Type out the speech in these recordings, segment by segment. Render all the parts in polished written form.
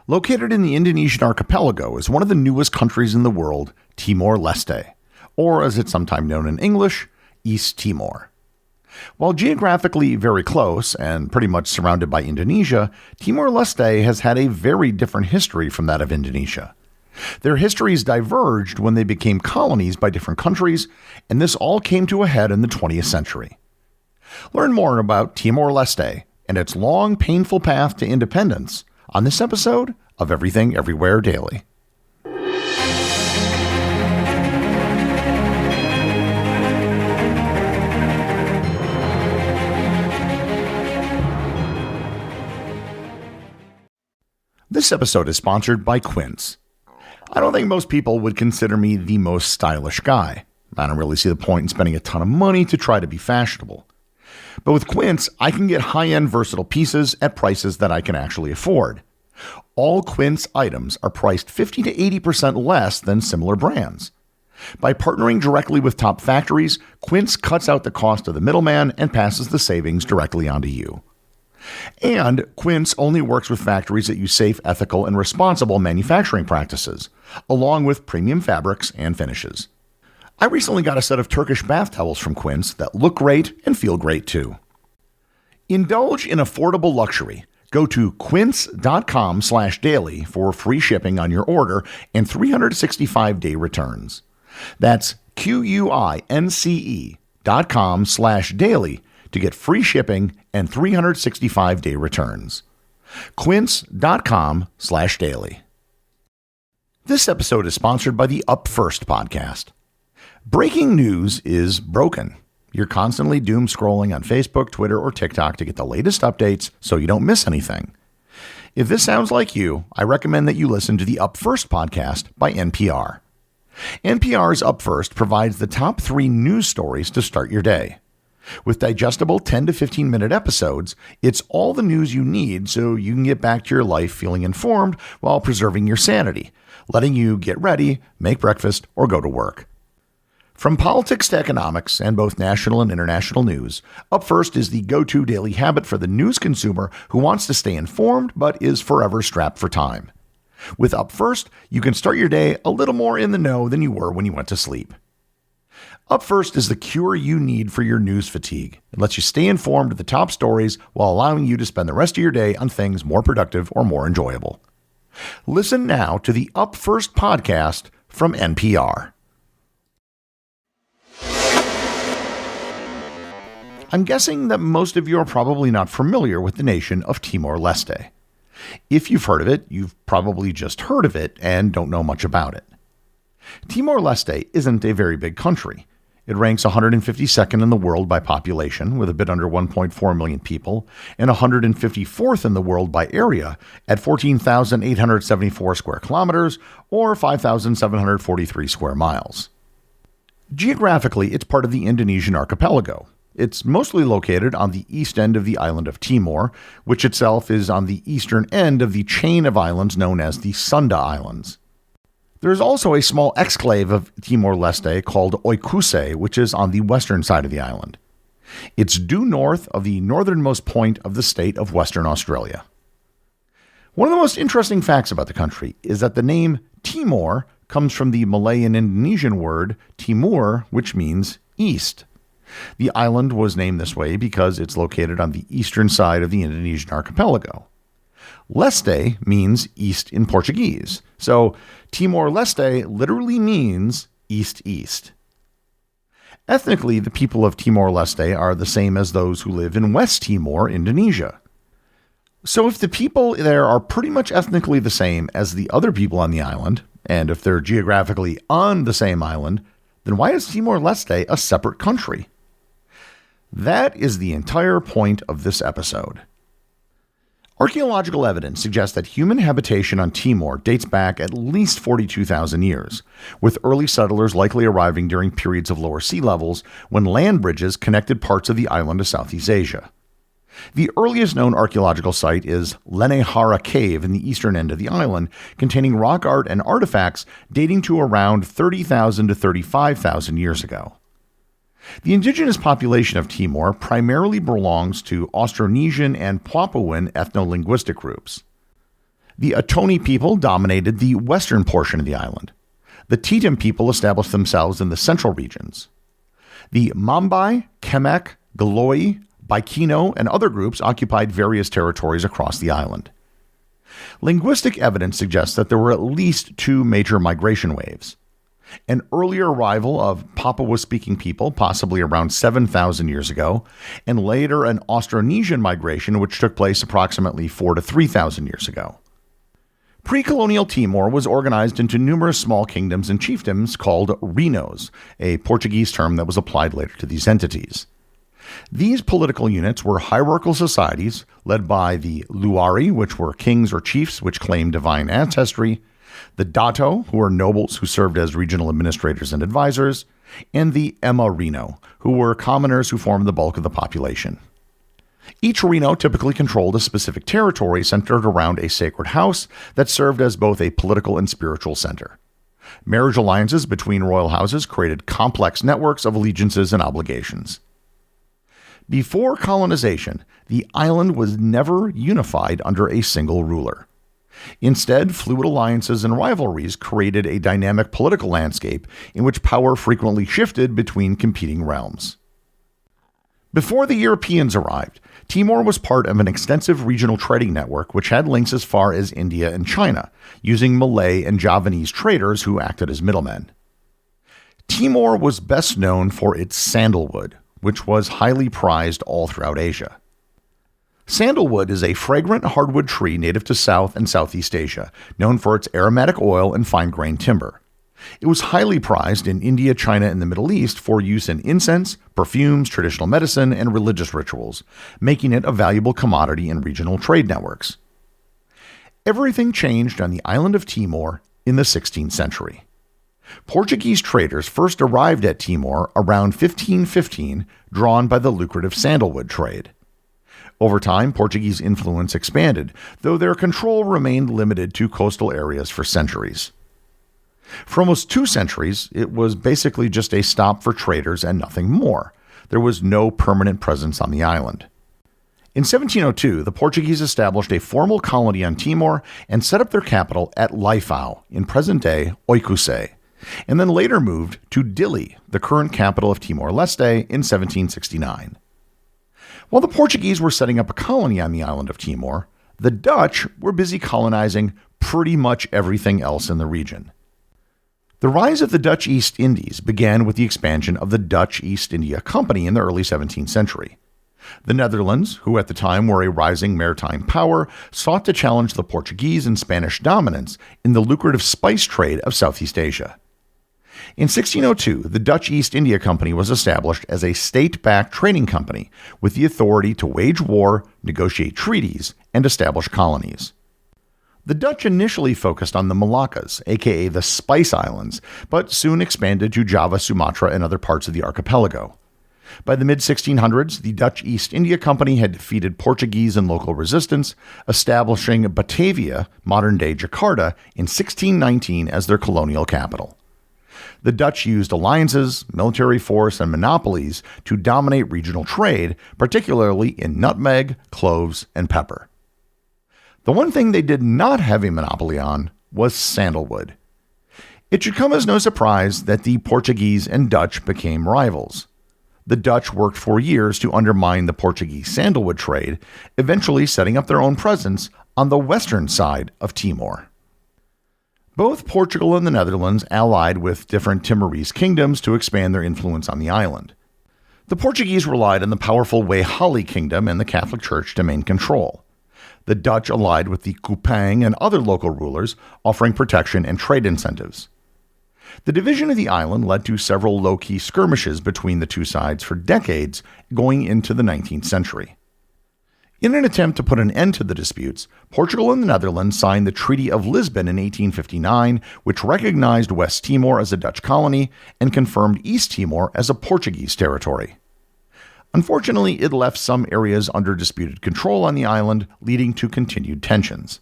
Located in the Indonesian Archipelago is one of the newest countries in the world, Timor-Leste, or as it's sometimes known in English, East Timor. While geographically very close and pretty much surrounded by Indonesia, Timor-Leste has had a very different history from that of Indonesia. Their histories diverged when they became colonies by different countries, and this all came to a head in the 20th century. Learn more about Timor-Leste and its long, painful path to independence on this episode of Everything Everywhere Daily. This episode is sponsored by Quince. I don't think most people would consider me the most stylish guy. I don't really see the point in spending a ton of money to try to be fashionable. But with Quince, I can get high-end versatile pieces at prices that I can actually afford. All Quince items are priced 50 to 80% less than similar brands. By partnering directly with top factories, Quince cuts out the cost of the middleman and passes the savings directly onto you. And Quince only works with factories that use safe, ethical, and responsible manufacturing practices, along with premium fabrics and finishes. I recently got a set of Turkish bath towels from Quince that look great and feel great too. Indulge in affordable luxury. Go to quince.com/daily for free shipping on your order and 365-day returns. That's QUINCE.com/daily to get free shipping and 365-day returns. Quince.com/daily. This episode is sponsored by the Up First podcast. Breaking news is broken. You're constantly doom scrolling on Facebook, Twitter, or TikTok to get the latest updates so you don't miss anything. If this sounds like you, I recommend that you listen to the Up First podcast by NPR. NPR's Up First provides the top 3 news stories to start your day. With digestible 10 to 15 minute episodes, it's all the news you need so you can get back to your life feeling informed while preserving your sanity, letting you get ready, make breakfast, or go to work. From politics to economics and both national and international news, Up First is the go-to daily habit for the news consumer who wants to stay informed but is forever strapped for time. With Up First, you can start your day a little more in the know than you were when you went to sleep. Up First is the cure you need for your news fatigue. It lets you stay informed of the top stories while allowing you to spend the rest of your day on things more productive or more enjoyable. Listen now to the Up First podcast from NPR. I'm guessing that most of you are probably not familiar with the nation of Timor-Leste. If you've heard of it, you've probably just heard of it and don't know much about it. Timor-Leste isn't a very big country. It ranks 152nd in the world by population, with a bit under 1.4 million people, and 154th in the world by area at 14,874 square kilometers, or 5,743 square miles. Geographically, it's part of the Indonesian Archipelago. It's mostly located on the east end of the island of Timor, which itself is on the eastern end of the chain of islands known as the Sunda Islands. There is also a small exclave of Timor-Leste called Oikuse, which is on the western side of the island. It's due north of the northernmost point of the state of Western Australia. One of the most interesting facts about the country is that the name Timor comes from the Malay and Indonesian word Timur, which means east. The island was named this way because it's located on the eastern side of the Indonesian archipelago. Leste means east in Portuguese, so Timor-Leste literally means east-east. Ethnically, the people of Timor-Leste are the same as those who live in West Timor, Indonesia. So if the people there are pretty much ethnically the same as the other people on the island, and if they're geographically on the same island, then why is Timor-Leste a separate country? That is the entire point of this episode. Archaeological evidence suggests that human habitation on Timor dates back at least 42,000 years, with early settlers likely arriving during periods of lower sea levels when land bridges connected parts of the island to Southeast Asia. The earliest known archaeological site is Lenehara Cave in the eastern end of the island, containing rock art and artifacts dating to around 30,000 to 35,000 years ago. The indigenous population of Timor primarily belongs to Austronesian and Papuan ethno-linguistic groups. The Atoni people dominated the western portion of the island. The Tetum people established themselves in the central regions. The Mambai, Kemak, Galoi, Baikino, and other groups occupied various territories across the island. Linguistic evidence suggests that there were at least two major migration waves. An earlier arrival of Papua-speaking people, possibly around 7,000 years ago, and later an Austronesian migration which took place approximately 4,000 to 3,000 years ago. Pre-colonial Timor was organized into numerous small kingdoms and chiefdoms called reinos, a Portuguese term that was applied later to these entities. These political units were hierarchical societies led by the Luari, which were kings or chiefs which claimed divine ancestry, the Dato, who were nobles who served as regional administrators and advisors, and the Emma Reino, who were commoners who formed the bulk of the population. Each reino typically controlled a specific territory centered around a sacred house that served as both a political and spiritual center. Marriage alliances between royal houses created complex networks of allegiances and obligations. Before colonization, the island was never unified under a single ruler. Instead, fluid alliances and rivalries created a dynamic political landscape in which power frequently shifted between competing realms. Before the Europeans arrived, Timor was part of an extensive regional trading network which had links as far as India and China, using Malay and Javanese traders who acted as middlemen. Timor was best known for its sandalwood, which was highly prized all throughout Asia. Sandalwood is a fragrant hardwood tree native to South and Southeast Asia, known for its aromatic oil and fine-grained timber. It was highly prized in India, China, and the Middle East for use in incense, perfumes, traditional medicine, and religious rituals, making it a valuable commodity in regional trade networks. Everything changed on the island of Timor in the 16th century. Portuguese traders first arrived at Timor around 1515, drawn by the lucrative sandalwood trade. Over time, Portuguese influence expanded, though their control remained limited to coastal areas for centuries. For almost 2 centuries, it was basically just a stop for traders and nothing more. There was no permanent presence on the island. In 1702, the Portuguese established a formal colony on Timor and set up their capital at Laifao, in present-day Oicuse, and then later moved to Dili, the current capital of Timor-Leste, in 1769. While the Portuguese were setting up a colony on the island of Timor, the Dutch were busy colonizing pretty much everything else in the region. The rise of the Dutch East Indies began with the expansion of the Dutch East India Company in the early 17th century. The Netherlands, who at the time were a rising maritime power, sought to challenge the Portuguese and Spanish dominance in the lucrative spice trade of Southeast Asia. In 1602, the Dutch East India Company was established as a state-backed trading company with the authority to wage war, negotiate treaties, and establish colonies. The Dutch initially focused on the Moluccas, aka the Spice Islands, but soon expanded to Java, Sumatra, and other parts of the archipelago. By the mid-1600s, the Dutch East India Company had defeated Portuguese and local resistance, establishing Batavia, modern-day Jakarta, in 1619 as their colonial capital. The Dutch used alliances, military force, and monopolies to dominate regional trade, particularly in nutmeg, cloves, and pepper. The one thing they did not have a monopoly on was sandalwood. It should come as no surprise that the Portuguese and Dutch became rivals. The Dutch worked for years to undermine the Portuguese sandalwood trade, eventually setting up their own presence on the western side of Timor. Both Portugal and the Netherlands allied with different Timorese kingdoms to expand their influence on the island. The Portuguese relied on the powerful Wehali Kingdom and the Catholic Church to maintain control. The Dutch allied with the Kupang and other local rulers, offering protection and trade incentives. The division of the island led to several low-key skirmishes between the two sides for decades going into the 19th century. In an attempt to put an end to the disputes, Portugal and the Netherlands signed the Treaty of Lisbon in 1859, which recognized West Timor as a Dutch colony and confirmed East Timor as a Portuguese territory. Unfortunately, it left some areas under disputed control on the island, leading to continued tensions.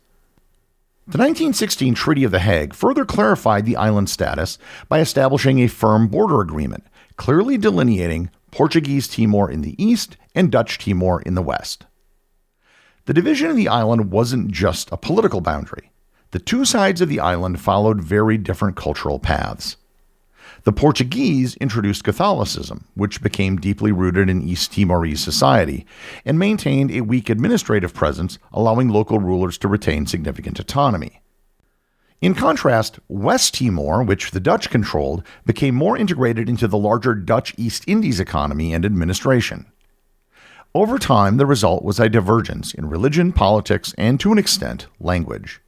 The 1916 Treaty of The Hague further clarified the island's status by establishing a firm border agreement, clearly delineating Portuguese Timor in the east and Dutch Timor in the west. The division of the island wasn't just a political boundary. The two sides of the island followed very different cultural paths. The Portuguese introduced Catholicism, which became deeply rooted in East Timorese society, and maintained a weak administrative presence, allowing local rulers to retain significant autonomy. In contrast, West Timor, which the Dutch controlled, became more integrated into the larger Dutch East Indies economy and administration. Over time, the result was a divergence in religion, politics, and to an extent, language.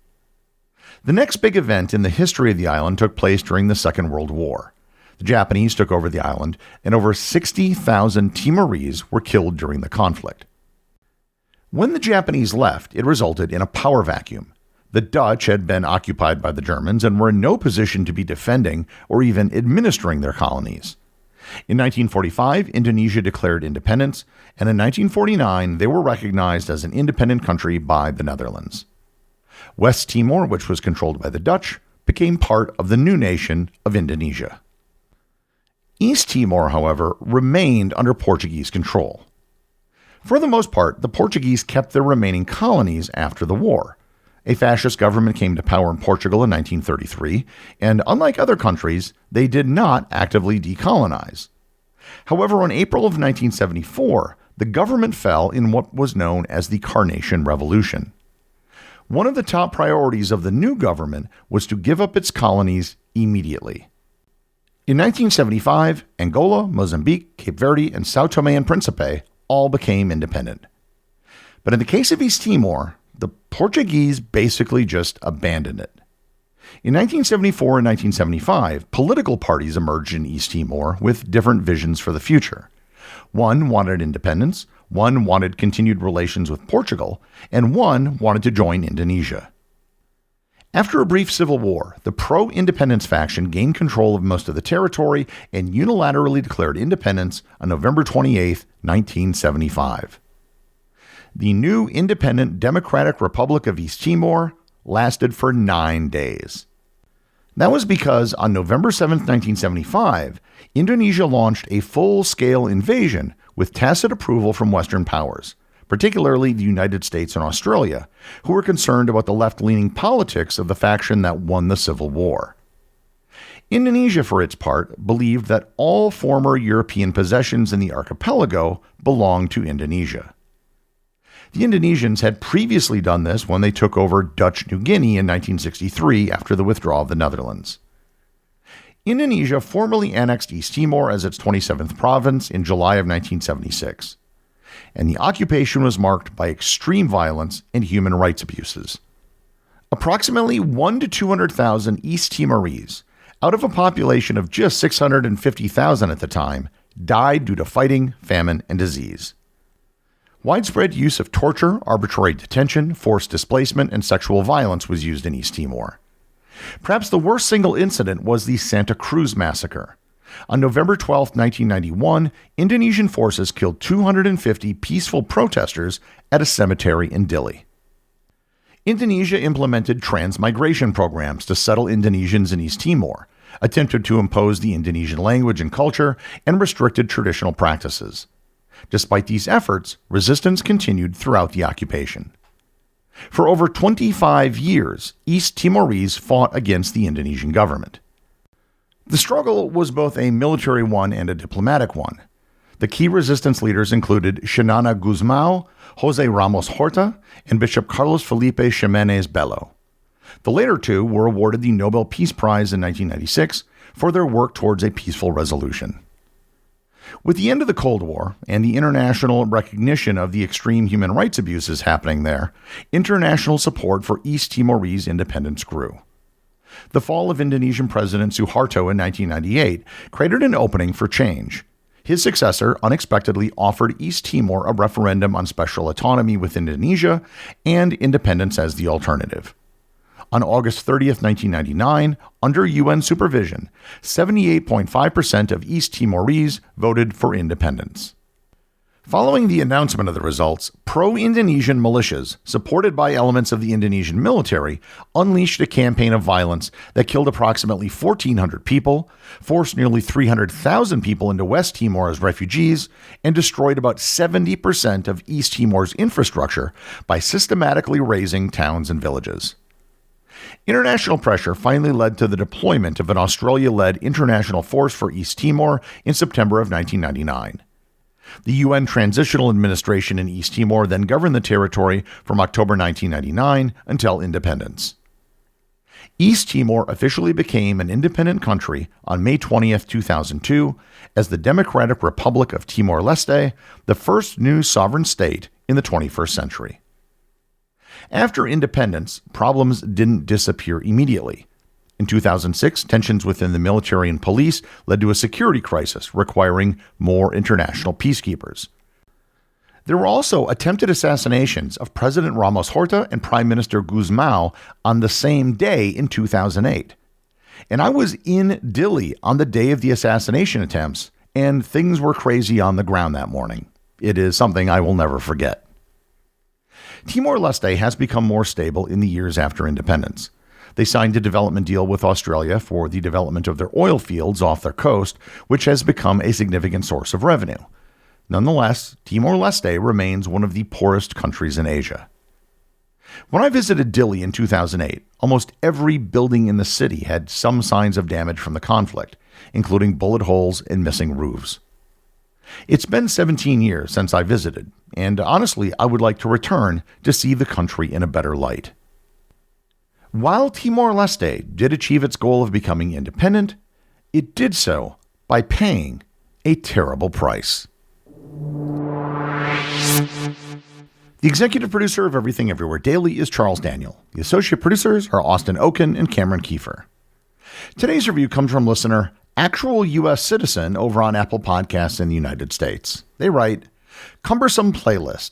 The next big event in the history of the island took place during the Second World War. The Japanese took over the island, and over 60,000 Timorese were killed during the conflict. When the Japanese left, it resulted in a power vacuum. The Dutch had been occupied by the Germans and were in no position to be defending or even administering their colonies. In 1945, Indonesia declared independence, and in 1949, they were recognized as an independent country by the Netherlands. West Timor, which was controlled by the Dutch, became part of the new nation of Indonesia. East Timor, however, remained under Portuguese control. For the most part, the Portuguese kept their remaining colonies after the war. A fascist government came to power in Portugal in 1933, and unlike other countries, they did not actively decolonize. However, in April of 1974, the government fell in what was known as the Carnation Revolution. One of the top priorities of the new government was to give up its colonies immediately. In 1975, Angola, Mozambique, Cape Verde, and São Tomé and Príncipe all became independent. But in the case of East Timor, the Portuguese basically just abandoned it. In 1974 and 1975, political parties emerged in East Timor with different visions for the future. One wanted independence, one wanted continued relations with Portugal, and one wanted to join Indonesia. After a brief civil war, the pro-independence faction gained control of most of the territory and unilaterally declared independence on November 28, 1975. The new independent Democratic Republic of East Timor lasted for 9 days. That was because on November 7, 1975, Indonesia launched a full-scale invasion with tacit approval from Western powers, particularly the United States and Australia, who were concerned about the left-leaning politics of the faction that won the Civil War. Indonesia, for its part, believed that all former European possessions in the archipelago belonged to Indonesia. The Indonesians had previously done this when they took over Dutch New Guinea in 1963 after the withdrawal of the Netherlands. Indonesia formally annexed East Timor as its 27th province in July of 1976. And the occupation was marked by extreme violence and human rights abuses. Approximately 1 to 200,000 East Timorese, out of a population of just 650,000 at the time, died due to fighting, famine, and disease. Widespread use of torture, arbitrary detention, forced displacement, and sexual violence was used in East Timor. Perhaps the worst single incident was the Santa Cruz massacre. On November 12, 1991, Indonesian forces killed 250 peaceful protesters at a cemetery in Dili. Indonesia implemented transmigration programs to settle Indonesians in East Timor, attempted to impose the Indonesian language and culture, and restricted traditional practices. Despite these efforts, resistance continued throughout the occupation. For over 25 years, East Timorese fought against the Indonesian government. The struggle was both a military one and a diplomatic one. The key resistance leaders included Xanana Gusmao, Jose Ramos Horta, and Bishop Carlos Felipe Ximenes Bello. The later two were awarded the Nobel Peace Prize in 1996 for their work towards a peaceful resolution. With the end of the Cold War and the international recognition of the extreme human rights abuses happening there, international support for East Timorese independence grew. The fall of Indonesian President Suharto in 1998 created an opening for change. His successor unexpectedly offered East Timor a referendum on special autonomy with Indonesia and independence as the alternative. On August 30, 1999, under UN supervision, 78.5% of East Timorese voted for independence. Following the announcement of the results, pro-Indonesian militias, supported by elements of the Indonesian military, unleashed a campaign of violence that killed approximately 1,400 people, forced nearly 300,000 people into West Timor as refugees, and destroyed about 70% of East Timor's infrastructure by systematically razing towns and villages. International pressure finally led to the deployment of an Australia-led international force for East Timor in September of 1999. The UN Transitional Administration in East Timor then governed the territory from October 1999 until independence. East Timor officially became an independent country on May 20, 2002, as the Democratic Republic of Timor-Leste, the first new sovereign state in the 21st century. After independence, problems didn't disappear immediately. In 2006, tensions within the military and police led to a security crisis requiring more international peacekeepers. There were also attempted assassinations of President Ramos Horta and Prime Minister Guzmão on the same day in 2008. And I was in Dili on the day of the assassination attempts, and things were crazy on the ground that morning. It is something I will never forget. Timor-Leste has become more stable in the years after independence. They signed a development deal with Australia for the development of their oil fields off their coast, which has become a significant source of revenue. Nonetheless, Timor-Leste remains one of the poorest countries in Asia. When I visited Dili in 2008, almost every building in the city had some signs of damage from the conflict, including bullet holes and missing roofs. It's been 17 years since I visited, and honestly, I would like to return to see the country in a better light. While Timor-Leste did achieve its goal of becoming independent, it did so by paying a terrible price. The executive producer of Everything Everywhere Daily is Charles Daniel. The associate producers are Austin Oken and Cameron Kiefer. Today's review comes from listener Actual U.S. Citizen over on Apple Podcasts in the United States. They write, "Cumbersome playlist.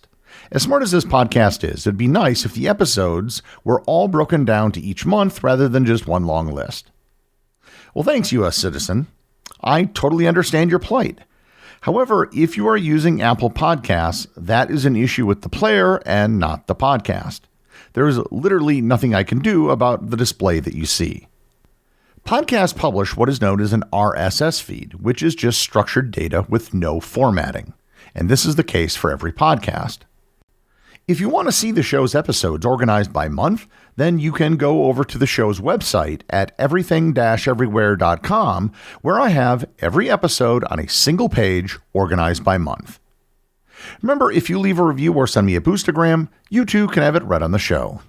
As smart as this podcast is, it'd be nice if the episodes were all broken down to each month rather than just one long list." Well, thanks, U.S. Citizen. I totally understand your plight. However, if you are using Apple Podcasts, that is an issue with the player and not the podcast. There is literally nothing I can do about the display that you see. Podcasts publish what is known as an RSS feed, which is just structured data with no formatting. And this is the case for every podcast. If you want to see the show's episodes organized by month, then you can go over to the show's website at everything-everywhere.com, where I have every episode on a single page organized by month. Remember, if you leave a review or send me a boostagram, you too can have it read on the show.